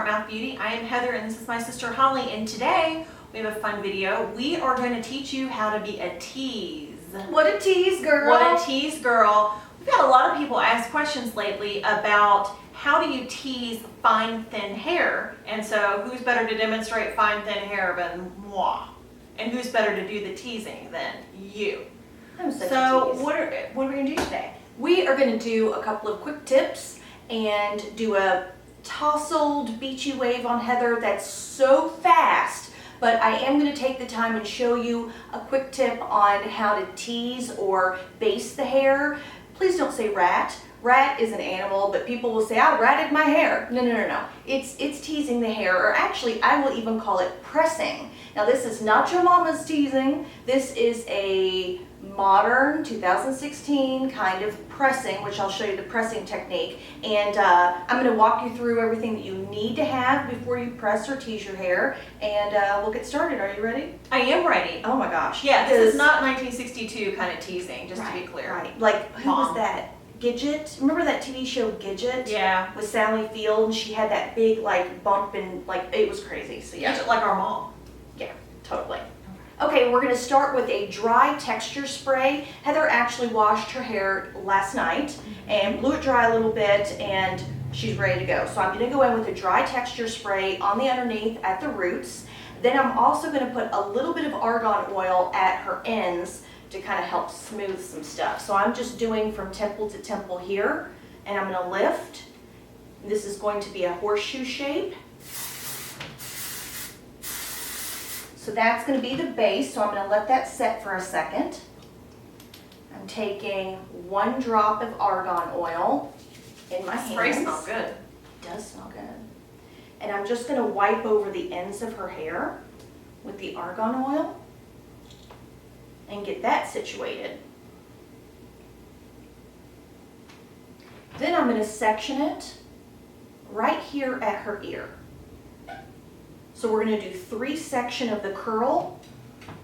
Smart Mouth Beauty. I am Heather and this is my sister Holly, and today we have a fun video. We are going to teach you how to be a tease. What a tease, girl. What a tease, girl. We've had a lot of people ask questions lately about how do you tease fine, thin hair? And so who's better to demonstrate fine, thin hair than moi? And who's better to do the teasing than you? I'm such a tease. What are we going to do today? We are going to do a couple of quick tips and do a tousled beachy wave on Heather that's so fast, but I am going to take the time and show you a quick tip on how to tease or base the hair. Please don't say rat. Rat is an animal, but people will say, I ratted my hair. No. It's teasing the hair, or actually I will even call it pressing. Now this is not your mama's teasing. This is a modern 2016 kind of pressing, which I'll show you the pressing technique. And I'm going to walk you through everything that you need to have before you press or tease your hair. And we'll get started. Are you ready? I am ready. Oh my gosh. Yeah, this is not 1962 kind of teasing, just to be clear. Right. Like, who was that? Gidget? Remember that TV show Gidget? Yeah. With Sally Field, and she had that big like bump and like it was crazy. So yeah. Gidget like our mom. Yeah, totally. Okay, we're going to start with a dry texture spray. Heather actually washed her hair last night and blew it dry a little bit, and she's ready to go. So I'm going to go in with a dry texture spray on the underneath at the roots. Then I'm also going to put a little bit of argan oil at her ends to kind of help smooth some stuff. So I'm just doing from temple to temple here, and I'm going to lift. This is going to be a horseshoe shape. So that's going to be the base, so I'm going to let that set for a second. I'm taking 1 drop of argan oil in my hands. Spray smells good. It does smell good. And I'm just going to wipe over the ends of her hair with the argan oil and get that situated. Then I'm going to section it right here at her ear. So we're going to do 3 sections of the curl,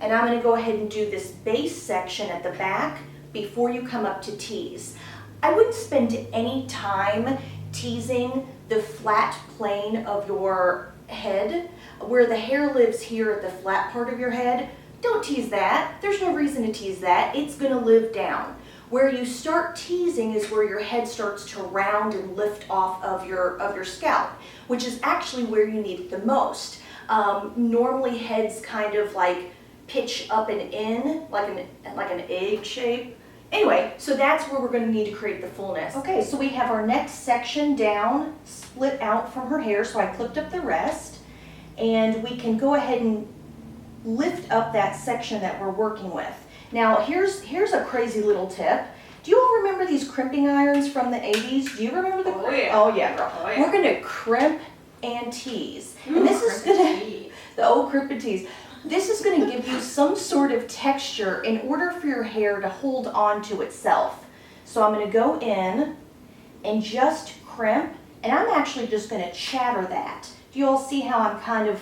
and I'm going to go ahead and do this base section at the back before you come up to tease. I wouldn't spend any time teasing the flat plane of your head. Where the hair lives here at the flat part of your head, don't tease that. There's no reason to tease that. It's going to live down. Where you start teasing is where your head starts to round and lift off of your scalp, which is actually where you need it the most. Normally heads kind of like pitch up and in, like an egg shape. Anyway, so that's where we're going to need to create the fullness. Okay, so we have our next section down, split out from her hair, so I clipped up the rest, and we can go ahead and lift up that section that we're working with. Now here's a crazy little tip. Do you all remember these crimping irons from the 80s? Do you remember the Oh yeah, girl. Oh, yeah. We're going to crimp and tease. Ooh, and this is going to, the old crimp and tease. This is going to give you some sort of texture in order for your hair to hold on to itself. So I'm going to go in and just crimp, and I'm actually just going to chatter that. Do you all see how I'm kind of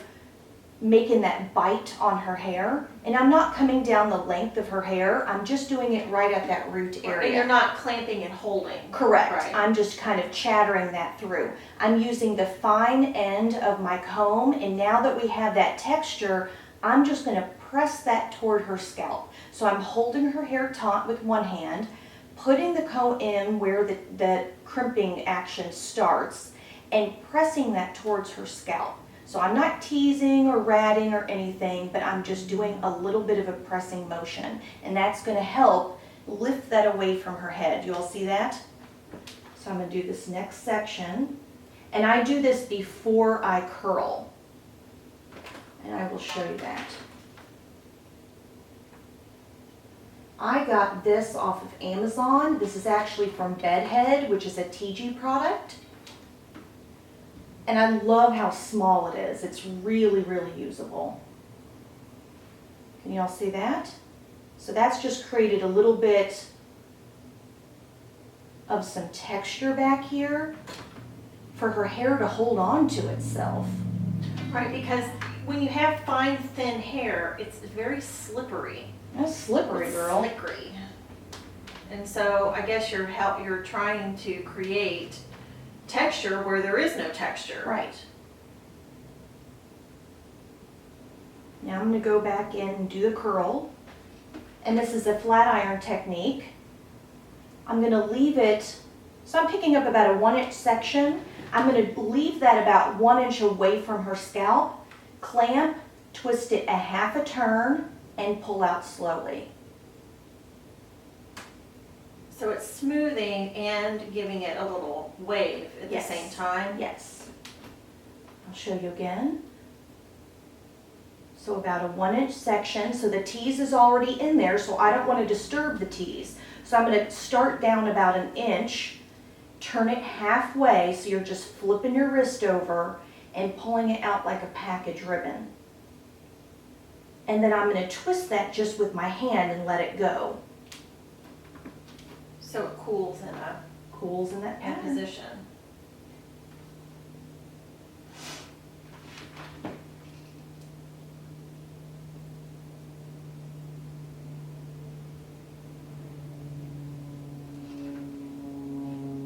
making that bite on her hair? And I'm not coming down the length of her hair, I'm just doing it right at that root area. And you're not clamping and holding. Correct. Right. I'm just kind of chattering that through. I'm using the fine end of my comb, and now that we have that texture, I'm just going to press that toward her scalp. So I'm holding her hair taut with one hand, putting the comb in where the crimping action starts, and pressing that towards her scalp. So I'm not teasing or ratting or anything, but I'm just doing a little bit of a pressing motion, and that's going to help lift that away from her head. You all see that? So I'm going to do this next section, and I do this before I curl, and I will show you that. I got this off of Amazon. This is actually from Bedhead, which is a TG product. And I love how small it is. It's really, really usable. Can you all see that? So that's just created a little bit of some texture back here for her hair to hold on to itself. Right, because when you have fine, thin hair, it's very slippery. That's slippery, girl. Slippery. And so I guess you're trying to create texture where there is no texture. Right. Now I'm going to go back in and do the curl. And this is a flat iron technique. I'm going to leave it, so I'm picking up about a 1-inch section. I'm going to leave that about 1 inch away from her scalp, clamp, twist it a half a turn, and pull out slowly. So it's smoothing and giving it a little wave at Yes. the same time? Yes. I'll show you again. So about a 1-inch section, so the tease is already in there, so I don't want to disturb the tease. So I'm going to start down about 1 inch, turn it halfway, so you're just flipping your wrist over and pulling it out like a package ribbon. And then I'm going to twist that just with my hand and let it go. So it cools in a Cools in that pattern. position.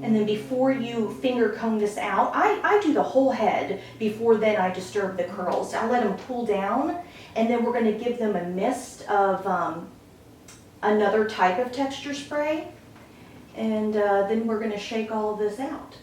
And then before you finger comb this out, I do the whole head before then I disturb the curls. I let them cool down, and then we're going to give them a mist of another type of texture spray, and then we're going to shake all of this out.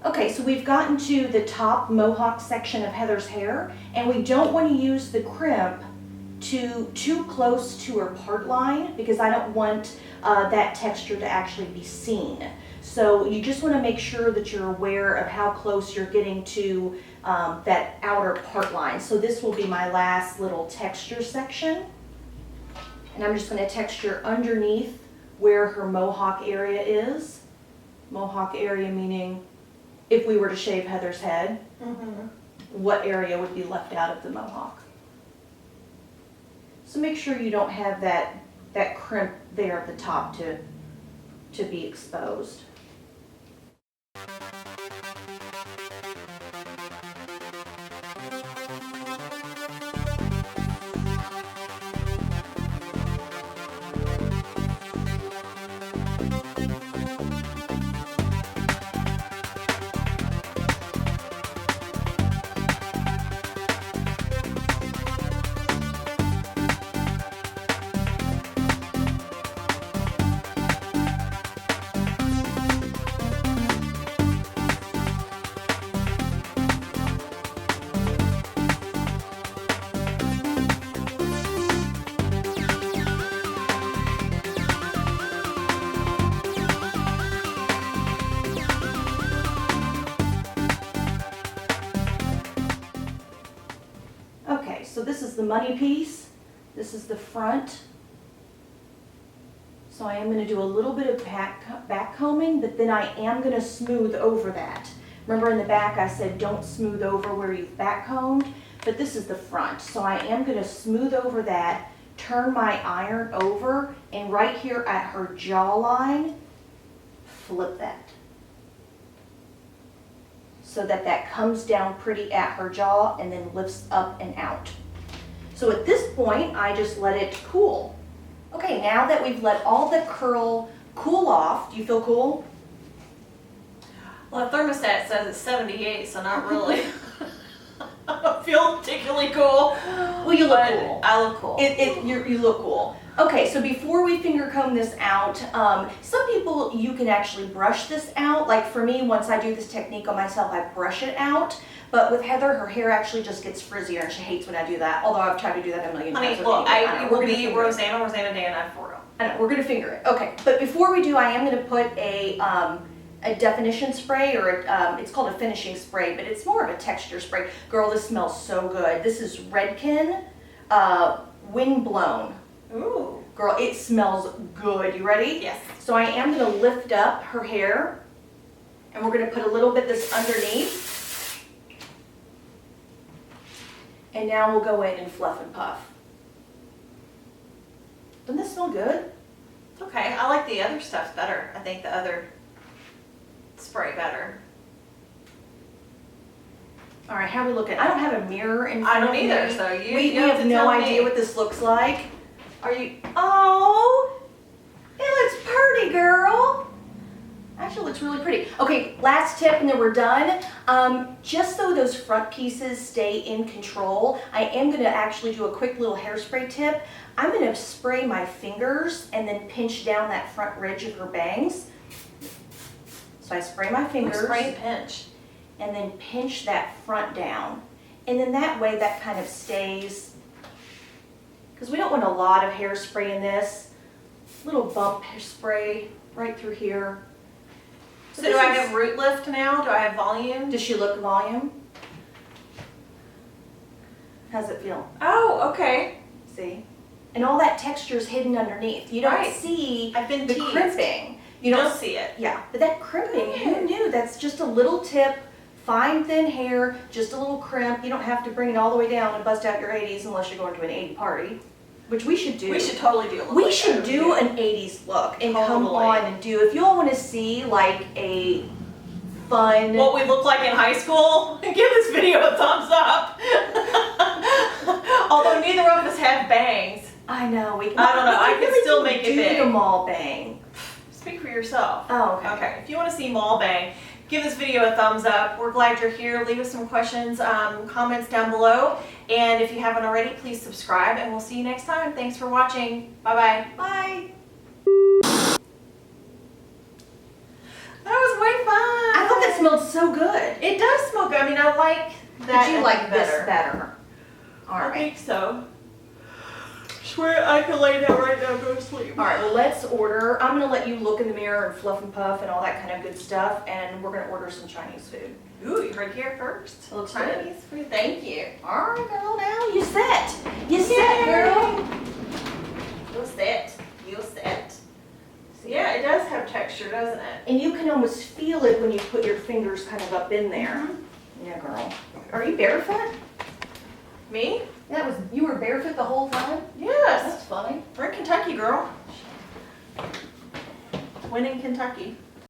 Okay, so we've gotten to the top mohawk section of Heather's hair, and we don't want to use the crimp too close to her part line because I don't want that texture to actually be seen. So you just want to make sure that you're aware of how close you're getting to that outer part line. So this will be my last little texture section. And I'm just going to texture underneath where her mohawk area is. Mohawk area meaning if we were to shave Heather's head, what area would be left out of the mohawk. So make sure you don't have that crimp there at the top to be exposed. So this is the money piece, this is the front. So I am going to do a little bit of back combing, but then I am going to smooth over that. Remember in the back I said don't smooth over where you've back combed, but this is the front. So I am going to smooth over that, turn my iron over, and right here at her jawline, flip that. so that that comes down pretty at her jaw and then lifts up and out. So at this point, I just let it cool. Okay, now that we've let all the curl cool off, do you feel cool? Well, the thermostat says it's 78, so not really. I don't feel particularly cool. Well, you look cool. I look cool. You look cool. Okay, so before we finger comb this out, some people, you can actually brush this out. Like for me, once I do this technique on myself, I brush it out. But with Heather, her hair actually just gets frizzier and she hates when I do that. Although I've tried to do that a million times. Honey, look, I will be Rosanna Dana for real. I know, we're gonna finger it. Okay, but before we do, I am gonna put a definition spray, or it's called a finishing spray, but it's more of a texture spray. Girl, this smells so good. This is Redken windblown. Ooh. Girl, it smells good. You ready? Yes. So I am gonna lift up her hair, and we're gonna put a little bit this underneath. And now we'll go in and fluff and puff. Doesn't this smell good? Okay, I like the other stuff better. I think the other spray better. All right, how are we looking? I don't have a mirror in I front don't of either, me. so you We have have to no tell idea me. what this looks like. Are you? Oh, it looks pretty, girl. Actually, looks really pretty. Okay, last tip, and then we're done. Just so those front pieces stay in control, I am gonna actually do a quick little hairspray tip. I'm gonna spray my fingers and then pinch down that front ridge of her bangs. So I spray my fingers. Spray and pinch. And then pinch that front down. And then that way that kind of stays, because we don't want a lot of hairspray in this. Little bump spray right through here. So do I have root lift now? Do I have volume? Does she look volume? How's it feel? Oh, okay. See? And all that texture is hidden underneath. You don't Right. see I've been the teased. crimping. You don't see it. Yeah, but that crimping, who knew? That's just a little tip, fine thin hair, just a little crimp. You don't have to bring it all the way down and bust out your 80s unless you're going to an 80 party, which we should do. We should totally do a look We like should that. do an 80s look and come Totally. on and do, if you all want to see like a fun. What we look like in high school, give this video a thumbs up. Although neither of us have bangs. I know, we can. I don't know, I we can really still do make it do big. the mall bang. Speak for yourself. Oh, okay. Okay, if you want to see mall bang, give this video a thumbs up. We're glad you're here. Leave us some questions, comments down below. And if you haven't already, please subscribe and we'll see you next time. Thanks for watching. Bye-bye. Bye. That was way fun. I thought that smelled so good. It does smell good. I mean, I like that. Did you like this better? All I right. think so. Swear I could lay down right now and go to sleep. All right, well, let's order. I'm gonna let you look in the mirror and fluff and puff and all that kind of good stuff, and we're gonna order some Chinese food. Ooh, you heard here first. Looks Chinese food. Thank you. All right, girl, now you set. You set, girl. You'll set. You'll set. Yeah, it does have texture, doesn't it? And you can almost feel it when you put your fingers kind of up in there. Yeah, girl. Are you barefoot? Me? You were barefoot the whole time? Yes. That's funny. We're in Kentucky, girl. When in Kentucky.